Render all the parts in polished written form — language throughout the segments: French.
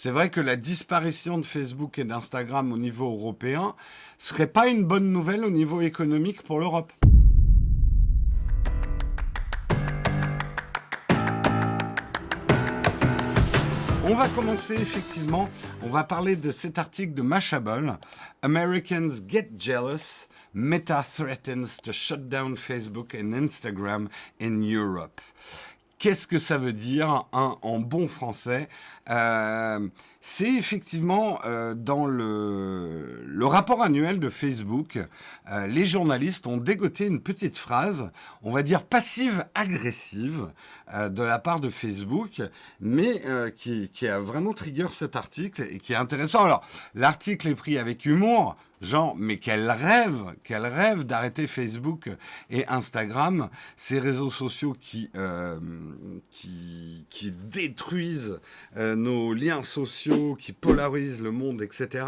c'est vrai que la disparition de Facebook et d'Instagram au niveau européen serait pas une bonne nouvelle au niveau économique pour l'Europe. On va commencer effectivement, on va parler de cet article de Mashable. Americans get jealous. Meta threatens to shut down Facebook and Instagram in Europe. Qu'est-ce que ça veut dire en bon français? C'est effectivement dans le rapport annuel de Facebook, les journalistes ont dégoté une petite phrase, on va dire passive-agressive, de la part de Facebook, mais qui a vraiment trigger cet article et qui est intéressant. Alors, l'article est pris avec humour, genre, mais quel rêve d'arrêter Facebook et Instagram, ces réseaux sociaux qui détruisent nos liens sociaux, qui polarisent le monde, etc.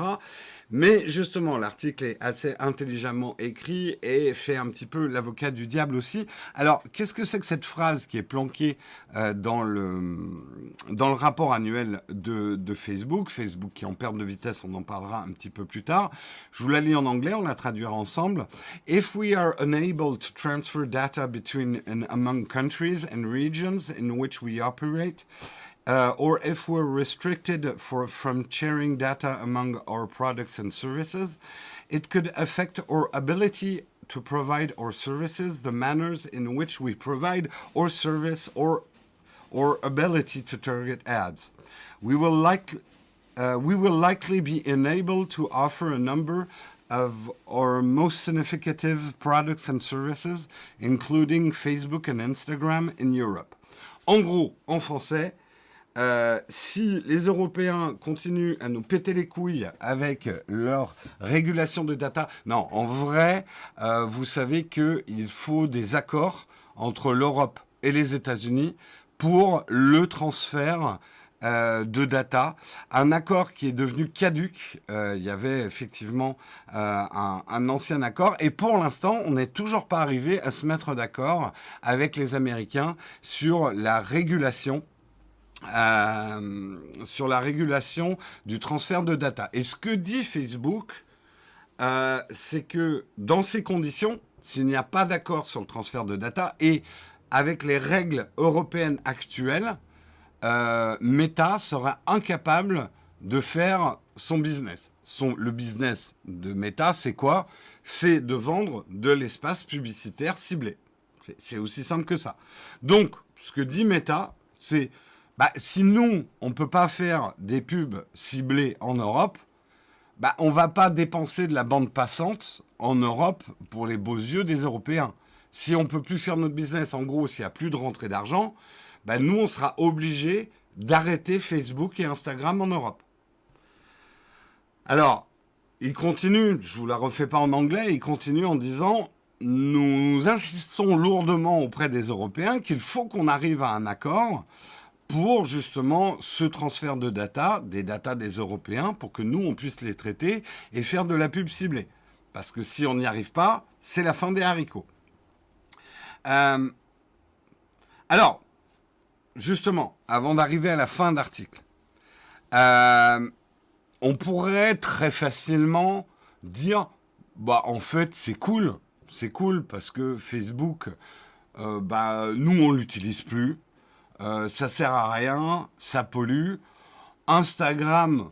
Mais justement, l'article est assez intelligemment écrit et fait un petit peu l'avocat du diable aussi. Alors, qu'est-ce que c'est que cette phrase qui est planquée dans le rapport annuel de Facebook? Facebook qui est en perte de vitesse, on en parlera un petit peu plus tard. Je vous la lis en anglais, on la traduira ensemble. If we are unable to transfer data between and among countries and regions in which we operate, or if we're restricted from sharing data among our products and services, it could affect our ability to provide our services, the manners in which we provide our service, or ability to target ads. We will likely be unable to offer a number of our most significant products and services, including Facebook and Instagram in Europe. En gros, en français, si les Européens continuent à nous péter les couilles avec leur régulation de data, non, en vrai, vous savez qu'il faut des accords entre l'Europe et les États-Unis pour le transfert de data, un accord qui est devenu caduc. Il y avait effectivement un ancien accord et pour l'instant, on n'est toujours pas arrivé à se mettre d'accord avec les Américains sur la régulation du transfert de data. Et ce que dit Facebook, c'est que dans ces conditions, s'il n'y a pas d'accord sur le transfert de data et avec les règles européennes actuelles, Meta sera incapable de faire son business. Le business de Meta, c'est quoi? C'est de vendre de l'espace publicitaire ciblé. C'est aussi simple que ça. Donc, ce que dit Meta, c'est si nous, on ne peut pas faire des pubs ciblées en Europe, on ne va pas dépenser de la bande passante en Europe pour les beaux yeux des Européens. Si on ne peut plus faire notre business, en gros, s'il n'y a plus de rentrée d'argent, nous, on sera obligés d'arrêter Facebook et Instagram en Europe. Alors, il continue, je ne vous la refais pas en anglais, il continue en disant « Nous insistons lourdement auprès des Européens qu'il faut qu'on arrive à un accord pour justement ce transfert de data, des datas des Européens, pour que nous, on puisse les traiter et faire de la pub ciblée. Parce que si on n'y arrive pas, c'est la fin des haricots. » Alors, justement, avant d'arriver à la fin d'article, on pourrait très facilement dire, en fait, c'est cool parce que Facebook, nous, on l'utilise plus. Ça sert à rien, ça pollue. Instagram,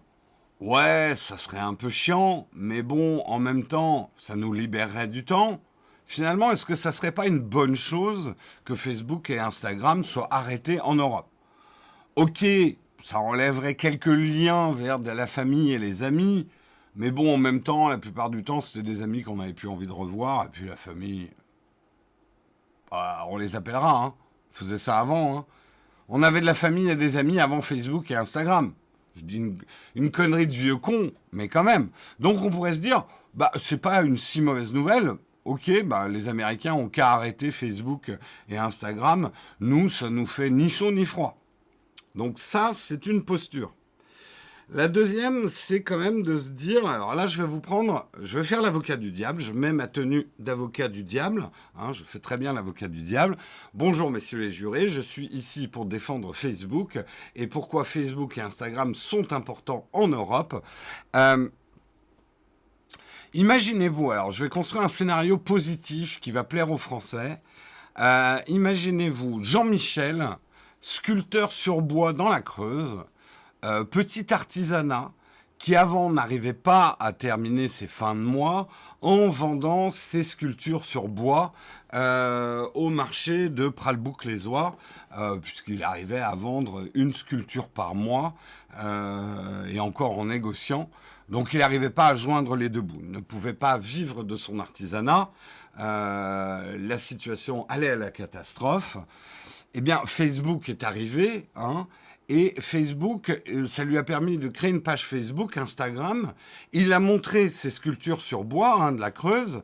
ouais, ça serait un peu chiant, mais bon, en même temps, ça nous libérerait du temps. Finalement, est-ce que ça serait pas une bonne chose que Facebook et Instagram soient arrêtés en Europe? Ok, ça enlèverait quelques liens vers de la famille et les amis, mais bon, en même temps, la plupart du temps, c'était des amis qu'on n'avait plus envie de revoir, et puis la famille, on les appellera, hein. On faisait ça avant, hein. On avait de la famille et des amis avant Facebook et Instagram. Je dis une connerie de vieux con, mais quand même. Donc on pourrait se dire, c'est pas une si mauvaise nouvelle. Ok, les Américains ont qu'à arrêter Facebook et Instagram. Nous, ça nous fait ni chaud ni froid. Donc ça, c'est une posture. La deuxième, c'est quand même de se dire, alors là, je vais faire l'avocat du diable, je mets ma tenue d'avocat du diable, hein, je fais très bien l'avocat du diable. Bonjour messieurs les jurés, je suis ici pour défendre Facebook et pourquoi Facebook et Instagram sont importants en Europe. Euh, Imaginez-vous, alors je vais construire un scénario positif qui va plaire aux Français. Imaginez-vous Jean-Michel, sculpteur sur bois dans la Creuse, petit artisanat qui avant n'arrivait pas à terminer ses fins de mois en vendant ses sculptures sur bois au marché de Pralbouc-les-Oies, puisqu'il arrivait à vendre une sculpture par mois et encore en négociant. Donc il n'arrivait pas à joindre les deux bouts. Il ne pouvait pas vivre de son artisanat. La situation allait à la catastrophe. Eh bien, Facebook est arrivé, hein, et Facebook, ça lui a permis de créer une page Facebook, Instagram. Il a montré ses sculptures sur bois, hein, de la Creuse.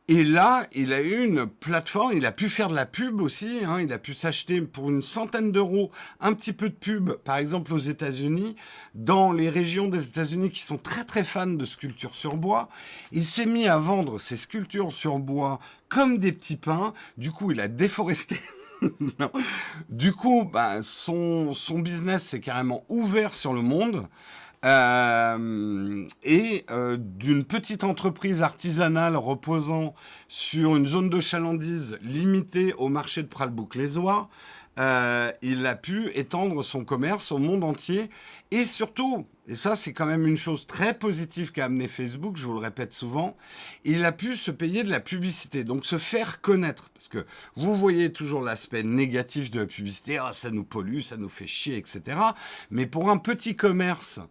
Et là, il a eu une plateforme, il a pu faire de la pub aussi, hein, il a pu s'acheter pour une centaine d'euros un petit peu de pub, par exemple aux États-Unis, dans les régions des États-Unis qui sont très très fans de sculptures sur bois. Il s'est mis à vendre ses sculptures sur bois comme des petits pains. Du coup, il a déforesté. Non. Du coup, ben, son business s'est carrément ouvert sur le monde. D'une petite entreprise artisanale reposant sur une zone de chalandise limitée au marché de Pralbouc-les-Oies, il a pu étendre son commerce au monde entier. Et surtout, et ça c'est quand même une chose très positive qu'a amené Facebook, je vous le répète souvent, il a pu se payer de la publicité, donc se faire connaître. Parce que vous voyez toujours l'aspect négatif de la publicité, oh, ça nous pollue, ça nous fait chier, etc. Mais pour un petit commerce,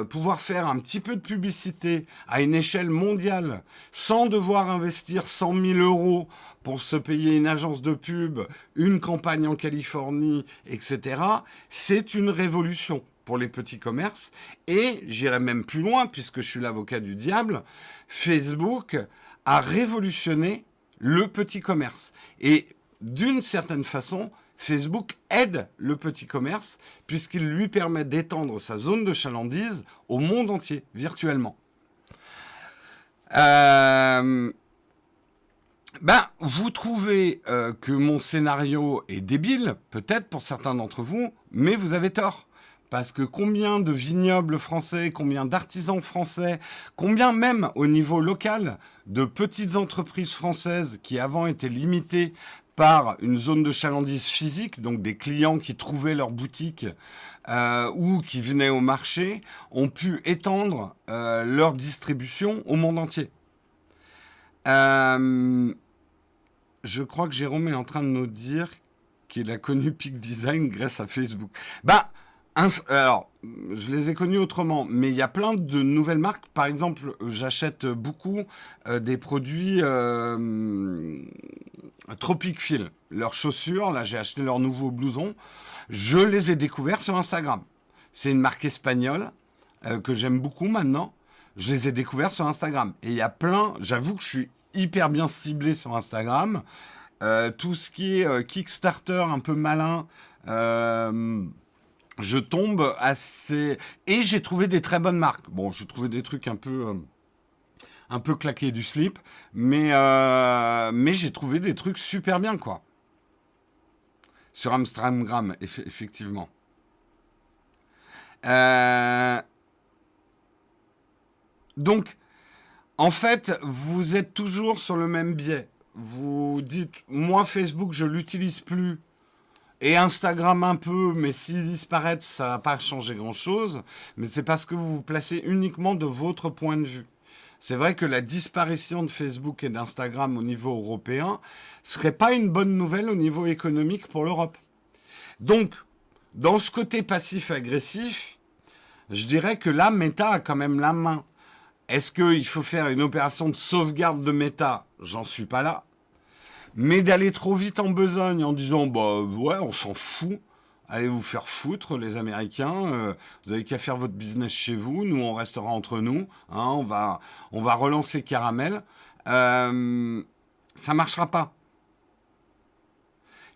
pouvoir faire un petit peu de publicité à une échelle mondiale sans devoir investir 100 000 euros pour se payer une agence de pub, une campagne en Californie, etc., c'est une révolution pour les petits commerces. Et j'irai même plus loin, puisque je suis l'avocat du diable, Facebook a révolutionné le petit commerce. Et d'une certaine façon, Facebook aide le petit commerce puisqu'il lui permet d'étendre sa zone de chalandise au monde entier, virtuellement. Vous trouvez que mon scénario est débile, peut-être pour certains d'entre vous, mais vous avez tort. Parce que combien de vignobles français, combien d'artisans français, combien même au niveau local de petites entreprises françaises qui avant étaient limitées par une zone de chalandise physique, donc des clients qui trouvaient leur boutique ou qui venaient au marché, ont pu étendre leur distribution au monde entier. Je crois que Jérôme est en train de nous dire qu'il a connu Peak Design grâce à Facebook. Alors, je les ai connus autrement, mais il y a plein de nouvelles marques. Par exemple, j'achète beaucoup des produits Tropic Feel. Leurs chaussures, là j'ai acheté leurs nouveaux blousons. Je les ai découverts sur Instagram. C'est une marque espagnole que j'aime beaucoup maintenant. Je les ai découverts sur Instagram. Et il y a plein, j'avoue que je suis hyper bien ciblé sur Instagram. Tout ce qui est Kickstarter un peu malin, je tombe assez... Et j'ai trouvé des très bonnes marques. Bon, j'ai trouvé des trucs un peu claqués du slip, mais j'ai trouvé des trucs super bien, quoi. Sur Instagram, effectivement. Donc, en fait, vous êtes toujours sur le même biais. Vous dites, moi, Facebook, je l'utilise plus. Et Instagram un peu, mais s'ils disparaissent, ça va pas changer grand-chose. Mais c'est parce que vous vous placez uniquement de votre point de vue. C'est vrai que la disparition de Facebook et d'Instagram au niveau européen serait pas une bonne nouvelle au niveau économique pour l'Europe. Donc, dans ce côté passif-agressif, je dirais que là, Meta a quand même la main. Est-ce qu'il faut faire une opération de sauvegarde de Meta? J'en suis pas là. Mais d'aller trop vite en besogne en disant bah ouais, on s'en fout, allez vous faire foutre les Américains, vous avez qu'à faire votre business chez vous, nous on restera entre nous, hein, on va relancer Caramel, ça marchera pas.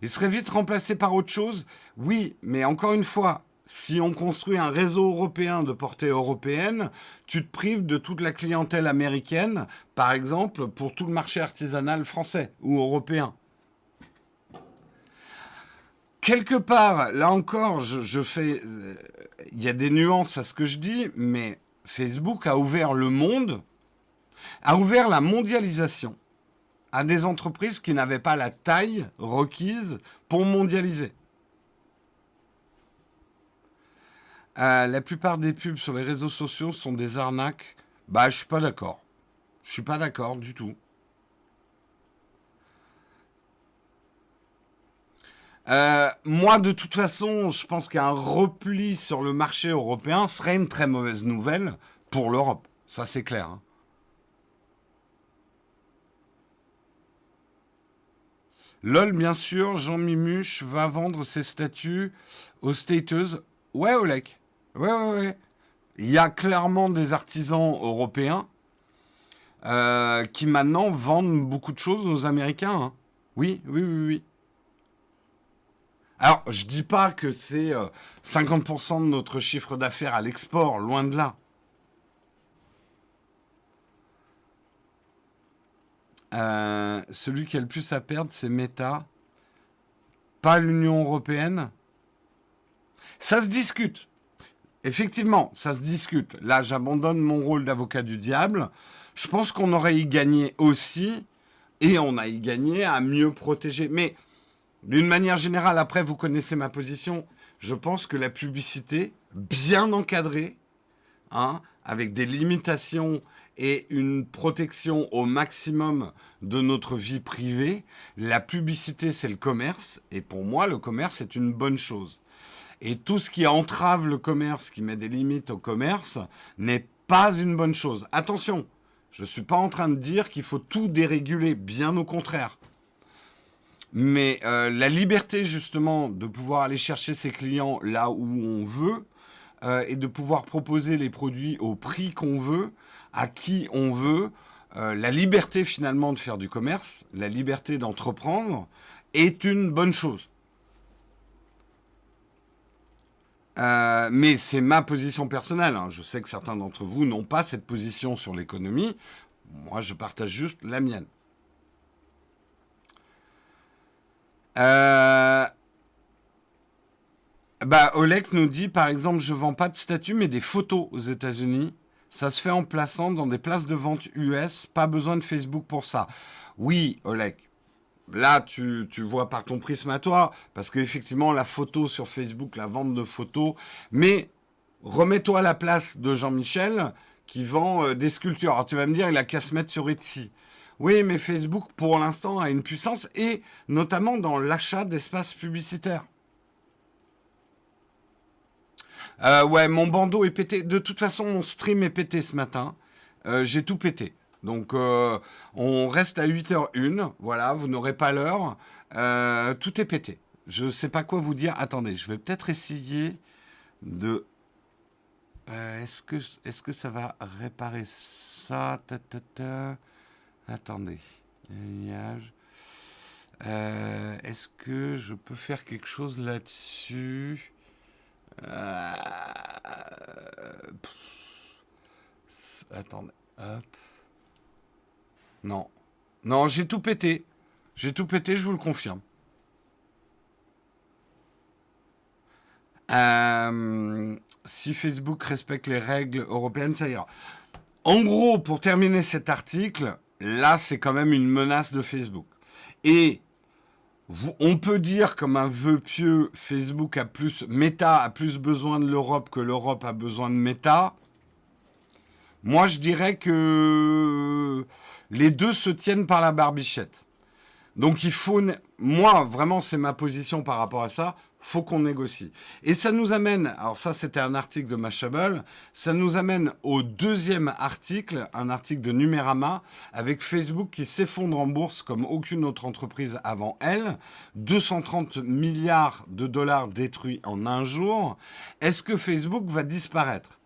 Il serait vite remplacé par autre chose, oui, mais encore une fois, si on construit un réseau européen de portée européenne, tu te prives de toute la clientèle américaine, par exemple, pour tout le marché artisanal français ou européen. Quelque part, là encore, je fais... Il y a des nuances à ce que je dis, mais Facebook a ouvert le monde, a ouvert la mondialisation à des entreprises qui n'avaient pas la taille requise pour mondialiser. La plupart des pubs sur les réseaux sociaux sont des arnaques. Bah, je suis pas d'accord. Je suis pas d'accord du tout. Moi, de toute façon, je pense qu'un repli sur le marché européen serait une très mauvaise nouvelle pour l'Europe. Ça, c'est clair. Hein. LOL, bien sûr, Jean Mimuche va vendre ses statuts aux stateuses. Ouais, Olek. Ouais, ouais, ouais. Il y a clairement des artisans européens qui maintenant vendent beaucoup de choses aux Américains. Hein. Oui, oui, oui, oui. Alors, je dis pas que c'est 50% de notre chiffre d'affaires à l'export, loin de là. Celui qui a le plus à perdre, c'est Meta, pas l'Union européenne. Ça se discute. Effectivement, ça se discute. Là, j'abandonne mon rôle d'avocat du diable. Je pense qu'on aurait y gagné aussi, et on a y gagné à mieux protéger. Mais d'une manière générale, après, vous connaissez ma position. Je pense que la publicité, bien encadrée, hein, avec des limitations et une protection au maximum de notre vie privée, la publicité, c'est le commerce. Et pour moi, le commerce est une bonne chose. Et tout ce qui entrave le commerce, qui met des limites au commerce, n'est pas une bonne chose. Attention, je ne suis pas en train de dire qu'il faut tout déréguler, bien au contraire. Mais la liberté justement de pouvoir aller chercher ses clients là où on veut et de pouvoir proposer les produits au prix qu'on veut, à qui on veut, la liberté finalement de faire du commerce, la liberté d'entreprendre est une bonne chose. Mais c'est ma position personnelle. Hein. Je sais que certains d'entre vous n'ont pas cette position sur l'économie. Moi, je partage juste la mienne. Oleg nous dit, par exemple, je vends pas de statues, mais des photos aux États-Unis. Ça se fait en plaçant dans des places de vente US. Pas besoin de Facebook pour ça. Oui, Oleg. Là, tu vois par ton prisme à toi, parce qu'effectivement, la photo sur Facebook, la vente de photos, mais remets-toi à la place de Jean-Michel qui vend des sculptures. Alors tu vas me dire, il a qu'à se mettre sur Etsy. Oui, mais Facebook, pour l'instant, a une puissance, et notamment dans l'achat d'espaces publicitaires. Ouais, mon bandeau est pété. De toute façon, mon stream est pété ce matin. J'ai tout pété. Donc, on reste à 8h01. Voilà, vous n'aurez pas l'heure. Tout est pété. Je ne sais pas quoi vous dire. Attendez, je vais peut-être essayer de... est-ce que ça va réparer ça? Attendez. Est-ce que je peux faire quelque chose là-dessus? Euh, Attendez. Hop. Non. Non, j'ai tout pété. J'ai tout pété, je vous le confirme. Si Facebook respecte les règles européennes, ça ira. En gros, pour terminer cet article, là, c'est quand même une menace de Facebook. Et on peut dire, comme un vœu pieux, Meta a plus besoin de l'Europe que l'Europe a besoin de Meta. Moi, je dirais que les deux se tiennent par la barbichette. Donc, moi, vraiment, c'est ma position par rapport à ça. Faut qu'on négocie. Et ça nous amène, alors ça, c'était un article de Mashable, ça nous amène au deuxième article, un article de Numérama, avec Facebook qui s'effondre en bourse comme aucune autre entreprise avant elle. 230 milliards de dollars détruits en un jour. Est-ce que Facebook va disparaître ?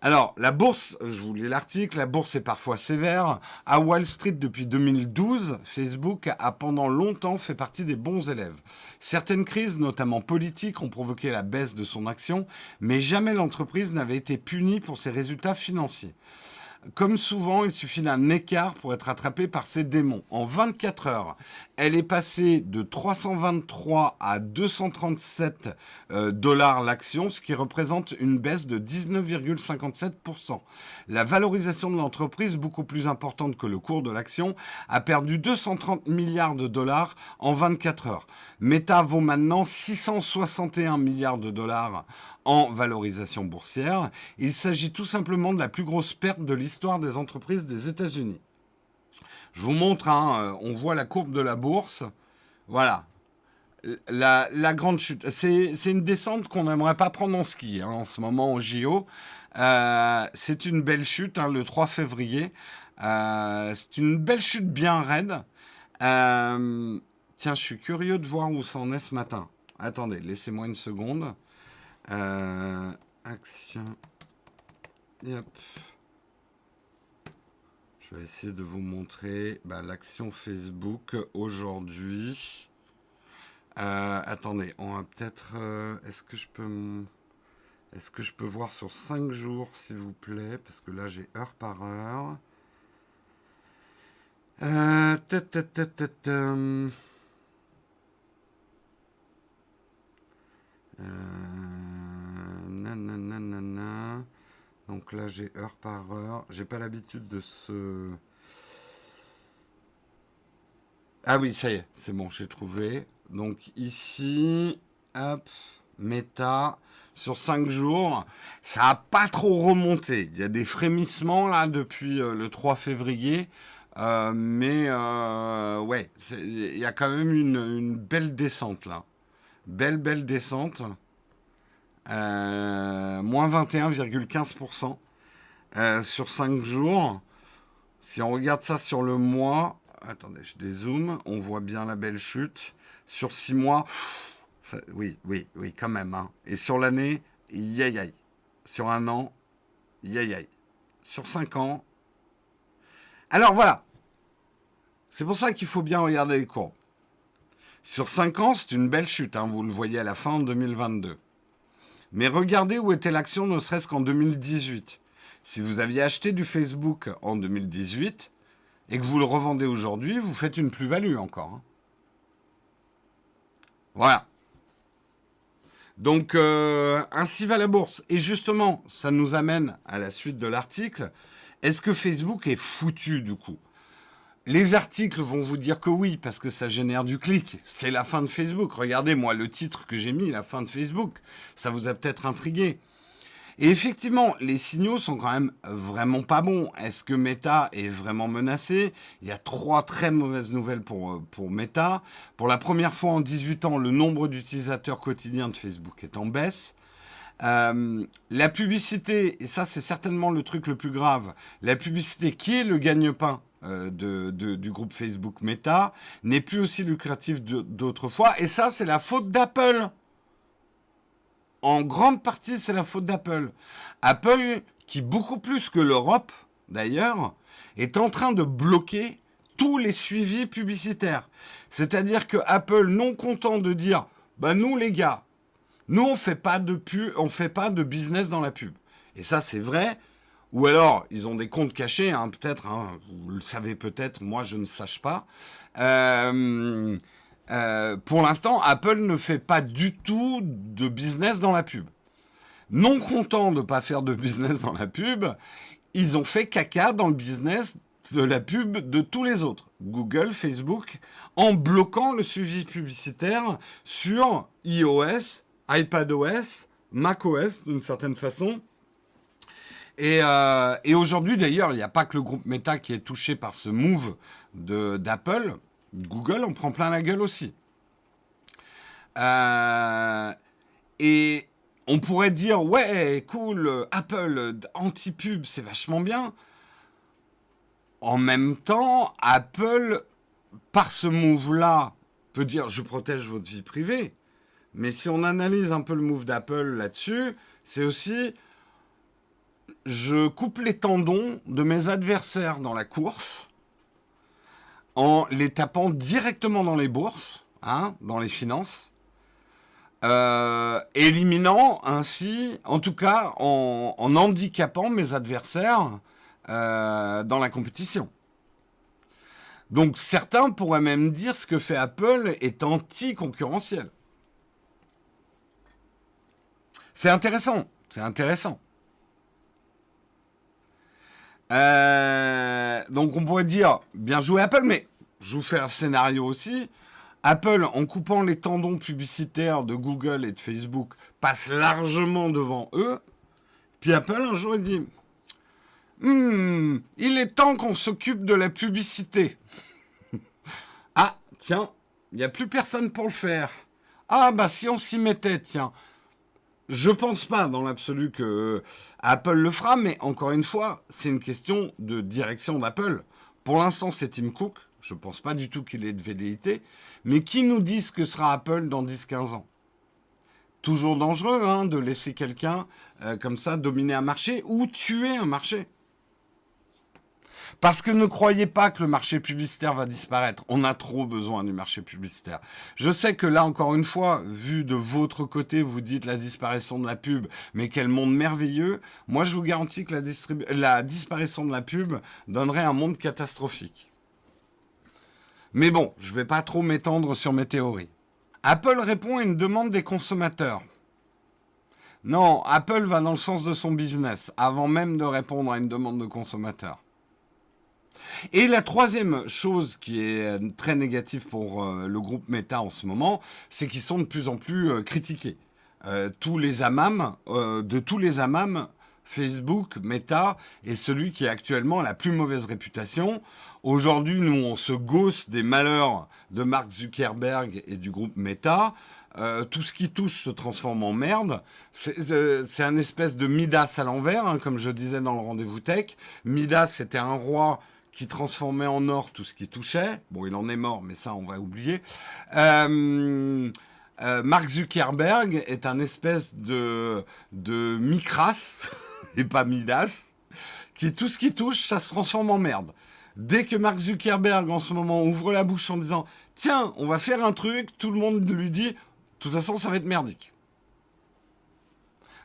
Alors, la bourse, je vous lis l'article, la bourse est parfois sévère. À Wall Street depuis 2012, Facebook a pendant longtemps fait partie des bons élèves. Certaines crises, notamment politiques, ont provoqué la baisse de son action, mais jamais l'entreprise n'avait été punie pour ses résultats financiers. Comme souvent, il suffit d'un écart pour être attrapé par ces démons. En 24 heures, elle est passée de 323 à 237 dollars l'action, ce qui représente une baisse de 19,57%. La valorisation de l'entreprise, beaucoup plus importante que le cours de l'action, a perdu 230 milliards de dollars en 24 heures. Meta vaut maintenant 661 milliards de dollars en valorisation boursière. Il s'agit tout simplement de la plus grosse perte de l'histoire des entreprises des États-Unis. Je vous montre, on voit la courbe de la bourse. Voilà, la grande chute. C'est une descente qu'on n'aimerait pas prendre en ski en ce moment au JO. C'est une belle chute, le 3 février. C'est une belle chute bien raide. Tiens, je suis curieux de voir où ça en est ce matin. Attendez, laissez-moi une seconde. Action. Yep. Je vais essayer de vous montrer l'action Facebook aujourd'hui. Attendez, on va peut-être... Est-ce que je peux voir sur 5 jours, s'il vous plaît? Parce que là, j'ai heure par heure. Nanana. Donc là, j'ai heure par heure. J'ai pas l'habitude de ce... Ah oui, ça y est, c'est bon, j'ai trouvé. Donc ici, hop, Meta, sur 5 jours, ça n'a pas trop remonté. Il y a des frémissements là depuis le 3 février. Mais ouais, il y a quand même une belle descente là. Belle descente. Moins 21,15% sur 5 jours. Si on regarde ça sur le mois, attendez, je dézoome, on voit bien la belle chute. Sur 6 mois, oui, quand même. Et sur l'année, yaï. Sur un an, yaï. Sur 5 ans. Alors voilà. C'est pour ça qu'il faut bien regarder les courbes. Sur 5 ans, c'est une belle chute. Vous le voyez à la fin de 2022. Mais regardez où était l'action, ne serait-ce qu'en 2018. Si vous aviez acheté du Facebook en 2018 et que vous le revendez aujourd'hui, vous faites une plus-value encore. Voilà. Donc, ainsi va la bourse. Et justement, ça nous amène à la suite de l'article. Est-ce que Facebook est foutu du coup ? Les articles vont vous dire que oui, parce que ça génère du clic. C'est la fin de Facebook. Regardez, moi, le titre que j'ai mis, la fin de Facebook. Ça vous a peut-être intrigué. Et effectivement, les signaux sont quand même vraiment pas bons. Est-ce que Meta est vraiment menacé ? Il y a 3 très mauvaises nouvelles pour Meta. Pour la première fois en 18 ans, le nombre d'utilisateurs quotidiens de Facebook est en baisse. La publicité, et ça c'est certainement le truc le plus grave, la publicité qui est le gagne-pain du groupe Facebook Meta n'est plus aussi lucrative d'autrefois. Et ça, c'est la faute d'Apple. En grande partie, c'est la faute d'Apple. Apple, qui beaucoup plus que l'Europe, d'ailleurs, est en train de bloquer tous les suivis publicitaires. C'est-à-dire que Apple, non content de dire, nous les gars, nous on fait pas de pub, on fait pas de business dans la pub. Et ça, c'est vrai. Ou alors, ils ont des comptes cachés, peut-être, vous le savez peut-être, moi je ne sache pas. Pour l'instant, Apple ne fait pas du tout de business dans la pub. Non content de ne pas faire de business dans la pub, ils ont fait caca dans le business de la pub de tous les autres. Google, Facebook, en bloquant le suivi publicitaire sur iOS, iPadOS, macOS d'une certaine façon. Et aujourd'hui, d'ailleurs, il n'y a pas que le groupe Meta qui est touché par ce move d'Apple. Google en prend plein la gueule aussi. Et on pourrait dire, ouais, cool, Apple, anti-pub, c'est vachement bien. En même temps, Apple, par ce move-là, peut dire, je protège votre vie privée. Mais si on analyse un peu le move d'Apple là-dessus, c'est aussi... je coupe les tendons de mes adversaires dans la course en les tapant directement dans les bourses, hein, dans les finances, éliminant ainsi, en tout cas en handicapant mes adversaires dans la compétition. Donc certains pourraient même dire ce que fait Apple est anti-concurrentiel. C'est intéressant, c'est intéressant. Donc on pourrait dire, bien joué Apple, mais je vous fais un scénario aussi. Apple, en coupant les tendons publicitaires de Google et de Facebook, passe largement devant eux. Puis Apple, un jour, il dit, il est temps qu'on s'occupe de la publicité. Ah, tiens, il n'y a plus personne pour le faire. Ah, bah si on s'y mettait, tiens. Je pense pas dans l'absolu que Apple le fera, mais encore une fois, c'est une question de direction d'Apple. Pour l'instant, c'est Tim Cook. Je pense pas du tout qu'il ait de velléité. Mais qui nous dit ce que sera Apple dans 10-15 ans? Toujours dangereux hein, de laisser quelqu'un comme ça dominer un marché ou tuer un marché. Parce que ne croyez pas que le marché publicitaire va disparaître. On a trop besoin du marché publicitaire. Je sais que là, encore une fois, vu de votre côté, vous dites la disparition de la pub, mais quel monde merveilleux. Moi, je vous garantis que la disparition de la pub donnerait un monde catastrophique. Mais bon, je ne vais pas trop m'étendre sur mes théories. Apple répond à une demande des consommateurs. Non, Apple va dans le sens de son business, avant même de répondre à une demande de consommateurs. Et la troisième chose qui est très négative pour le groupe Meta en ce moment, c'est qu'ils sont de plus en plus critiqués. De tous les hammams, Facebook, Meta est celui qui a actuellement la plus mauvaise réputation. Aujourd'hui, nous, on se gausse des malheurs de Mark Zuckerberg et du groupe Meta. Tout ce qui touche se transforme en merde. C'est un espèce de Midas à l'envers, hein, comme je disais dans le rendez-vous tech. Midas, c'était un roi qui transformait en or tout ce qui touchait. Bon, il en est mort, mais ça, on va oublier. Mark Zuckerberg est un espèce de Micras, et pas Midas, qui tout ce qui touche, ça se transforme en merde. Dès que Mark Zuckerberg, en ce moment, ouvre la bouche en disant « Tiens, on va faire un truc », tout le monde lui dit « De toute façon, ça va être merdique. »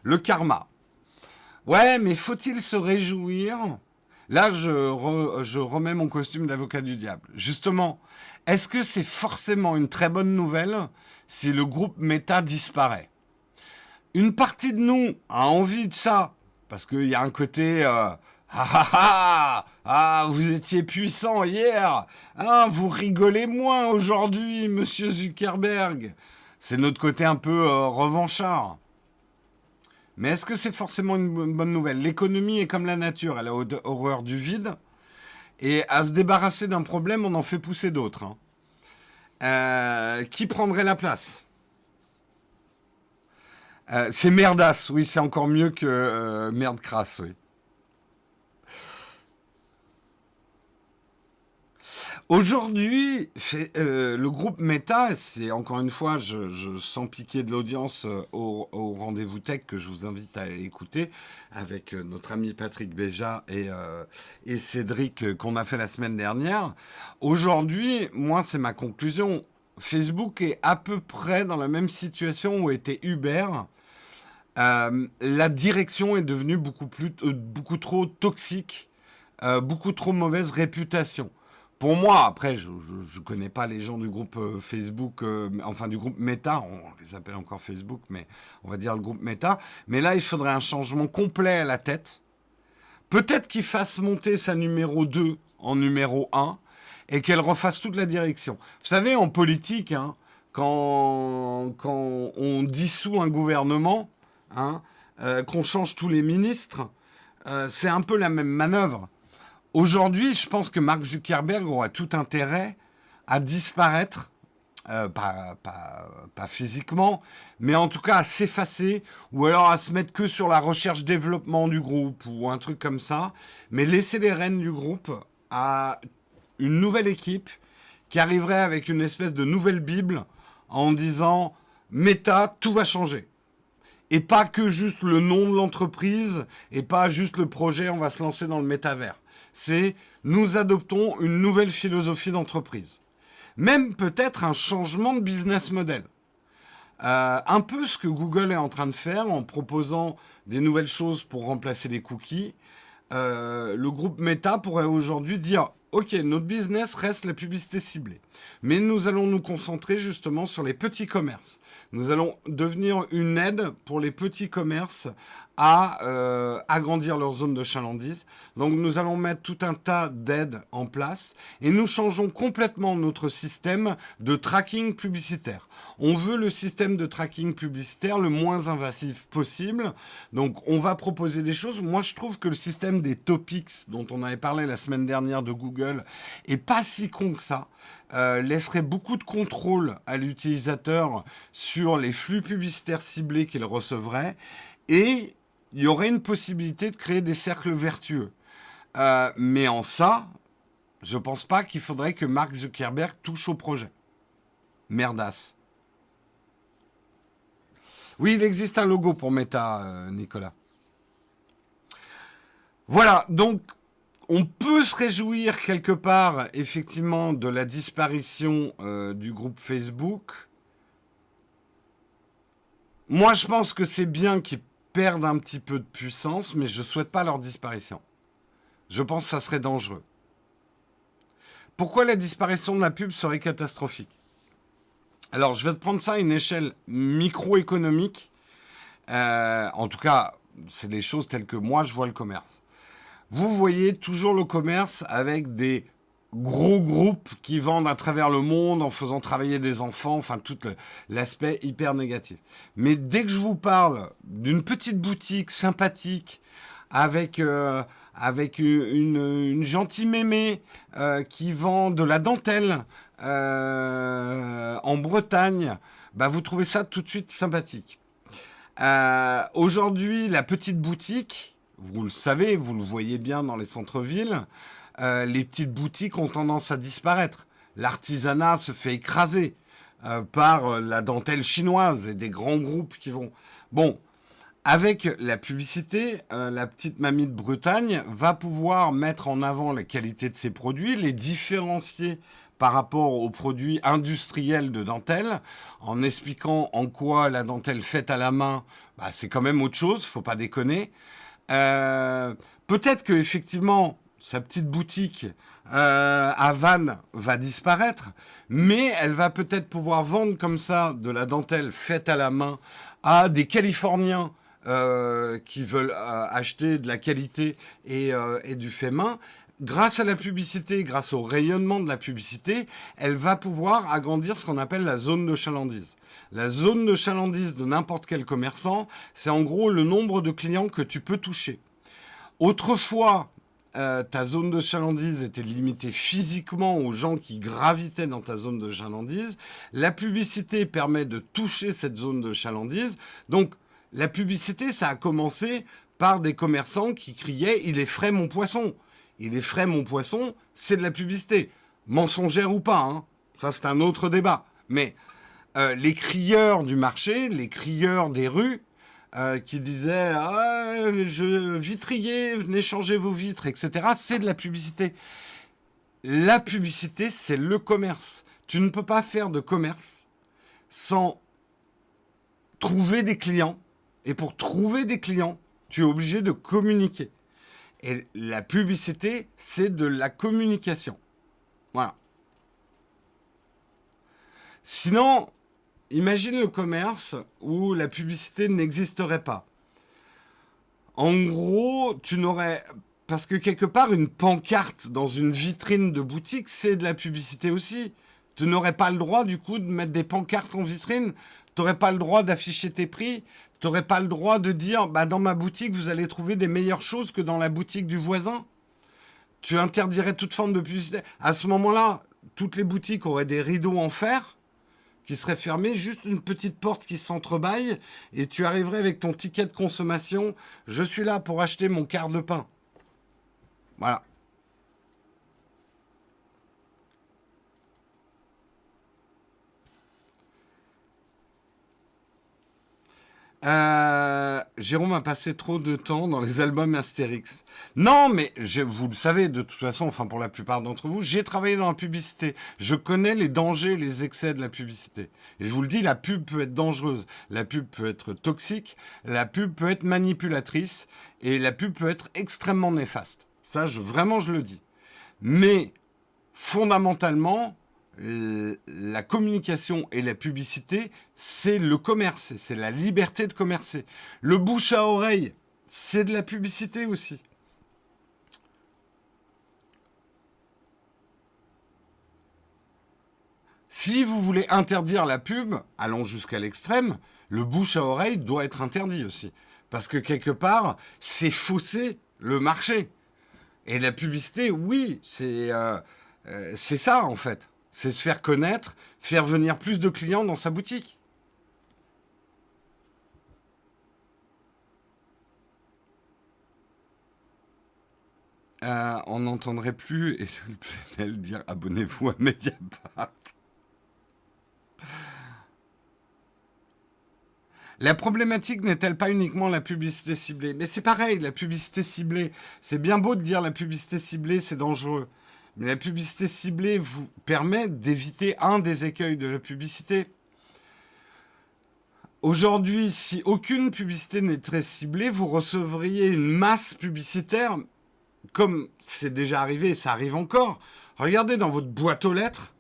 Le karma. Ouais, mais faut-il se réjouir ? Là, je remets mon costume d'avocat du diable. Justement, est-ce que c'est forcément une très bonne nouvelle si le groupe Meta disparaît? Une partie de nous a envie de ça, parce qu'il y a un côté vous étiez puissant hier, vous rigolez moins aujourd'hui, monsieur Zuckerberg. C'est notre côté un peu revanchard. Mais est-ce que c'est forcément une bonne nouvelle? L'économie est comme la nature, elle a horreur du vide. Et à se débarrasser d'un problème, on en fait pousser d'autres. Qui prendrait la place? C'est merdasse, oui, c'est encore mieux que merde crasse, oui. Aujourd'hui, le groupe Meta, c'est encore une fois, je sens piquer de l'audience au rendez-vous tech que je vous invite à écouter avec notre ami Patrick Béja et Cédric qu'on a fait la semaine dernière. Aujourd'hui, moi, c'est ma conclusion. Facebook est à peu près dans la même situation où était Uber. La direction est devenue beaucoup trop toxique, beaucoup trop mauvaise réputation. Pour moi, après, je ne connais pas les gens du groupe Facebook, enfin du groupe Meta, on les appelle encore Facebook, mais on va dire le groupe Meta. Mais là, il faudrait un changement complet à la tête. Peut-être qu'il fasse monter sa numéro 2 en numéro 1 et qu'elle refasse toute la direction. Vous savez, en politique, hein, quand on dissout un gouvernement, qu'on change tous les ministres, c'est un peu la même manœuvre. Aujourd'hui, je pense que Mark Zuckerberg aura tout intérêt à disparaître, pas physiquement, mais en tout cas à s'effacer, ou alors à se mettre que sur la recherche-développement du groupe, ou un truc comme ça, mais laisser les rênes du groupe à une nouvelle équipe qui arriverait avec une espèce de nouvelle Bible en disant « Meta, tout va changer ». et pas que juste le nom de l'entreprise et pas juste le projet, on va se lancer dans le métavers. C'est nous adoptons une nouvelle philosophie d'entreprise. Même peut-être un changement de business model. Un peu ce que Google est en train de faire en proposant des nouvelles choses pour remplacer les cookies. Le groupe Meta pourrait aujourd'hui dire ok, notre business reste la publicité ciblée, mais nous allons nous concentrer justement sur les petits commerces. Nous allons devenir une aide pour les petits commerces à agrandir leur zone de chalandise. Donc nous allons mettre tout un tas d'aides en place et nous changeons complètement notre système de tracking publicitaire. On veut le système de tracking publicitaire le moins invasif possible. Donc on va proposer des choses. Moi je trouve que le système des topics dont on avait parlé la semaine dernière de Google est pas si con que ça. Laisserait beaucoup de contrôle à l'utilisateur sur les flux publicitaires ciblés qu'il recevrait et il y aurait une possibilité de créer des cercles vertueux. Mais en ça, je pense pas qu'il faudrait que Mark Zuckerberg touche au projet. Merdasse. Oui, il existe un logo pour Meta, Nicolas. Voilà, donc on peut se réjouir quelque part, effectivement, de la disparition du groupe Facebook. Moi, je pense que c'est bien qu'ils perdent un petit peu de puissance, mais je ne souhaite pas leur disparition. Je pense que ça serait dangereux. Pourquoi la disparition de la pub serait catastrophique? Alors, je vais te prendre ça à une échelle microéconomique. En tout cas, c'est des choses telles que moi, je vois le commerce. Vous voyez toujours le commerce avec des gros groupes qui vendent à travers le monde en faisant travailler des enfants, enfin tout l'aspect hyper négatif. Mais dès que je vous parle d'une petite boutique sympathique avec une gentille mémé qui vend de la dentelle en Bretagne, bah vous trouvez ça tout de suite sympathique. Aujourd'hui, la petite boutique, vous le savez, vous le voyez bien dans les centres-villes, les petites boutiques ont tendance à disparaître. L'artisanat se fait écraser par la dentelle chinoise et des grands groupes qui vont... Bon, avec la publicité, la petite mamie de Bretagne va pouvoir mettre en avant la qualité de ses produits, les différencier par rapport aux produits industriels de dentelle, en expliquant en quoi la dentelle faite à la main, bah, c'est quand même autre chose, faut pas déconner. Peut-être que effectivement sa petite boutique à Vannes va disparaître, mais elle va peut-être pouvoir vendre comme ça de la dentelle faite à la main à des Californiens qui veulent acheter de la qualité et du fait main. Grâce à la publicité, grâce au rayonnement de la publicité, elle va pouvoir agrandir ce qu'on appelle la zone de chalandise. La zone de chalandise de n'importe quel commerçant, c'est en gros le nombre de clients que tu peux toucher. Autrefois, ta zone de chalandise était limitée physiquement aux gens qui gravitaient dans ta zone de chalandise. La publicité permet de toucher cette zone de chalandise. Donc, la publicité, ça a commencé par des commerçants qui criaient « Il est frais mon poisson ». Il est frais mon poisson, c'est de la publicité. Mensongère ou pas, hein. Ça c'est un autre débat. Mais les crieurs du marché, les crieurs des rues, qui disaient je vitrier, venez changer vos vitres, etc. C'est de la publicité. La publicité, c'est le commerce. Tu ne peux pas faire de commerce sans trouver des clients. Et pour trouver des clients, tu es obligé de communiquer. Et la publicité, c'est de la communication. Voilà. Sinon, imagine le commerce où la publicité n'existerait pas. En gros, tu n'aurais... Parce que quelque part, une pancarte dans une vitrine de boutique, c'est de la publicité aussi. Tu n'aurais pas le droit, du coup, de mettre des pancartes en vitrine. Tu n'aurais pas le droit d'afficher tes prix. Tu n'aurais pas le droit de dire, bah, dans ma boutique, vous allez trouver des meilleures choses que dans la boutique du voisin. Tu interdirais toute forme de publicité. À ce moment-là, toutes les boutiques auraient des rideaux en fer qui seraient fermés, juste une petite porte qui s'entrebâille, et tu arriverais avec ton ticket de consommation. Je suis là pour acheter mon quart de pain. Voilà. Jérôme a passé trop de temps dans les albums Astérix. Non, mais vous le savez de toute façon, enfin pour la plupart d'entre vous, j'ai travaillé dans la publicité. Je connais les dangers, les excès de la publicité. Et je vous le dis, la pub peut être dangereuse, la pub peut être toxique, la pub peut être manipulatrice, et la pub peut être extrêmement néfaste. Ça, vraiment, je le dis. Mais fondamentalement, la communication et la publicité, c'est le commerce, c'est la liberté de commercer. Le bouche à oreille, c'est de la publicité aussi. Si vous voulez interdire la pub, allons jusqu'à l'extrême, le bouche à oreille doit être interdit aussi. Parce que quelque part, c'est fausser le marché. Et la publicité, oui, c'est ça en fait. C'est se faire connaître, faire venir plus de clients dans sa boutique. On n'entendrait plus et le PNL dire abonnez-vous à Mediapart. La problématique n'est-elle pas uniquement la publicité ciblée? Mais c'est pareil, la publicité ciblée. C'est bien beau de dire la publicité ciblée, c'est dangereux. Mais la publicité ciblée vous permet d'éviter un des écueils de la publicité. Aujourd'hui, si aucune publicité n'est très ciblée, vous recevriez une masse publicitaire, comme c'est déjà arrivé et ça arrive encore. Regardez dans votre boîte aux lettres,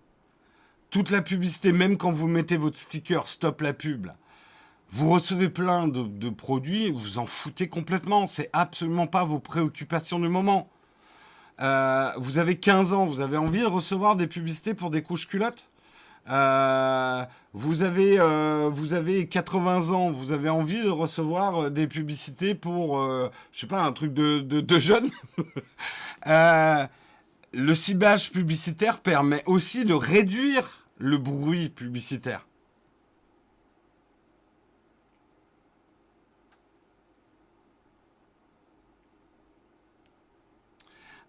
toute la publicité, même quand vous mettez votre sticker Stop la pub, là, vous recevez plein de produits, vous en foutez complètement. C'est absolument pas vos préoccupations du moment. Vous avez 15 ans, vous avez envie de recevoir des publicités pour des couches culottes. Vous avez 80 ans, vous avez envie de recevoir des publicités pour, je sais pas, un truc de jeunes. Euh, le ciblage publicitaire permet aussi de réduire le bruit publicitaire.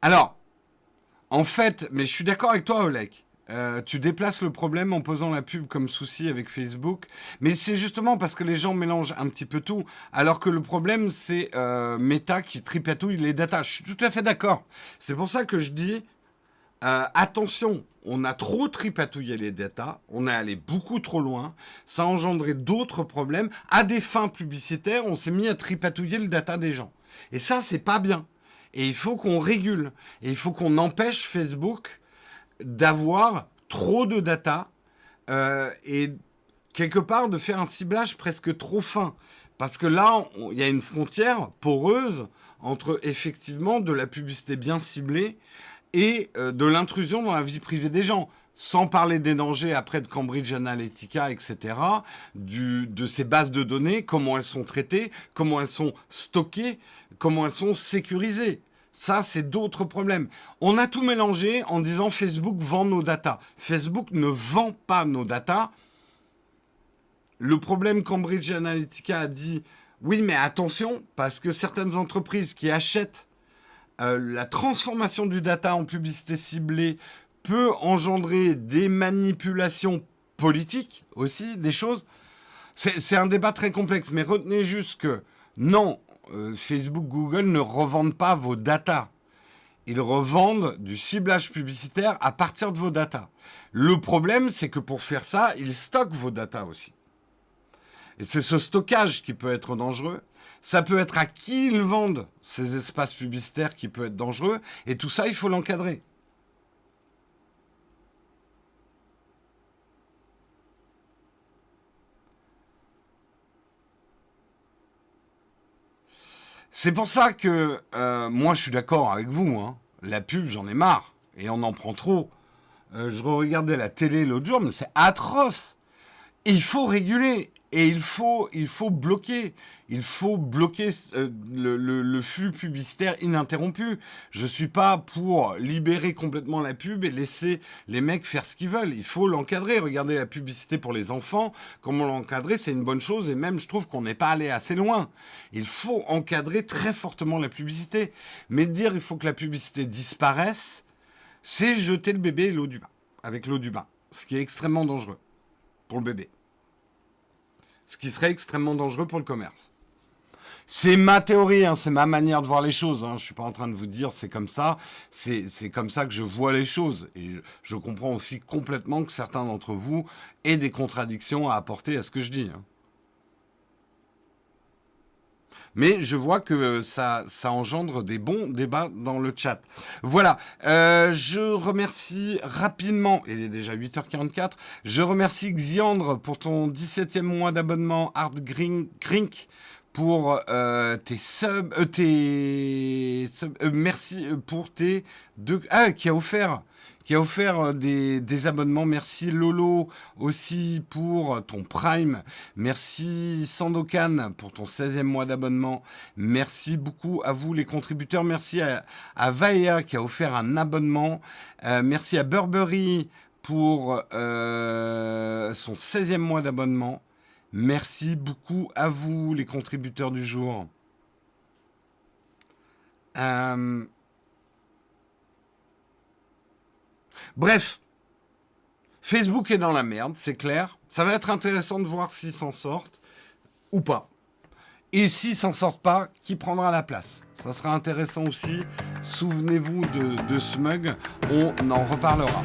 Alors, en fait, mais je suis d'accord avec toi, Olek. Tu déplaces le problème en posant la pub comme souci avec Facebook. Mais c'est justement parce que les gens mélangent un petit peu tout. Alors que le problème, c'est Meta qui tripatouille les datas. Je suis tout à fait d'accord. C'est pour ça que je dis, attention, on a trop tripatouillé les datas. On est allé beaucoup trop loin. Ça a engendré d'autres problèmes. À des fins publicitaires, on s'est mis à tripatouiller le data des gens. Et ça, c'est pas bien. Et il faut qu'on régule. Et il faut qu'on empêche Facebook d'avoir trop de data et quelque part de faire un ciblage presque trop fin. Parce que là, il y a une frontière poreuse entre effectivement de la publicité bien ciblée et de l'intrusion dans la vie privée des gens. Sans parler des dangers après de Cambridge Analytica, etc., de ces bases de données, comment elles sont traitées, comment elles sont stockées, comment elles sont sécurisées. Ça, c'est d'autres problèmes. On a tout mélangé en disant Facebook vend nos datas. Facebook ne vend pas nos datas. Le problème, Cambridge Analytica a dit, oui, mais attention, parce que certaines entreprises qui achètent la transformation du data en publicité ciblée peut engendrer des manipulations politiques aussi, des choses. C'est un débat très complexe, mais retenez juste que non, Facebook, Google ne revendent pas vos datas. Ils revendent du ciblage publicitaire à partir de vos datas. Le problème, c'est que pour faire ça, ils stockent vos datas aussi. Et c'est ce stockage qui peut être dangereux. Ça peut être à qui ils vendent ces espaces publicitaires qui peut être dangereux. Et tout ça, il faut l'encadrer. C'est pour ça que moi, je suis d'accord avec vous. Hein. La pub, j'en ai marre. Et on en prend trop. Je regardais la télé l'autre jour, mais c'est atroce. Il faut réguler et il faut bloquer. Il faut bloquer le flux publicitaire ininterrompu. Je suis pas pour libérer complètement la pub et laisser les mecs faire ce qu'ils veulent. Il faut l'encadrer. Regardez la publicité pour les enfants. Comment l'encadrer, c'est une bonne chose. Et même, je trouve qu'on n'est pas allé assez loin. Il faut encadrer très fortement la publicité. Mais dire il faut que la publicité disparaisse, c'est jeter le bébé et l'eau du bain. Avec l'eau du bain. Ce qui est extrêmement dangereux pour le bébé. Ce qui serait extrêmement dangereux pour le commerce. C'est ma théorie, hein, c'est ma manière de voir les choses. Hein. Je suis pas en train de vous dire c'est comme ça. C'est comme ça que je vois les choses. Et je comprends aussi complètement que certains d'entre vous aient des contradictions à apporter à ce que je dis. Hein. Mais je vois que ça engendre des bons débats dans le chat. Voilà, je remercie rapidement, il est déjà 8h44, je remercie Xiandre pour ton 17e mois d'abonnement, Art Grink pour tes subs, merci pour tes deux... Ah, qui a offert des abonnements. Merci Lolo aussi pour ton Prime. Merci Sandokan pour ton 16e mois d'abonnement. Merci beaucoup à vous les contributeurs. Merci à Vaea qui a offert un abonnement. Merci à Burberry pour son 16e mois d'abonnement. Merci beaucoup à vous les contributeurs du jour. Bref, Facebook est dans la merde, c'est clair. Ça va être intéressant de voir s'ils s'en sortent ou pas. Et s'ils s'en sortent pas, qui prendra la place? Ça sera intéressant aussi. Souvenez-vous de ce mug, on en reparlera.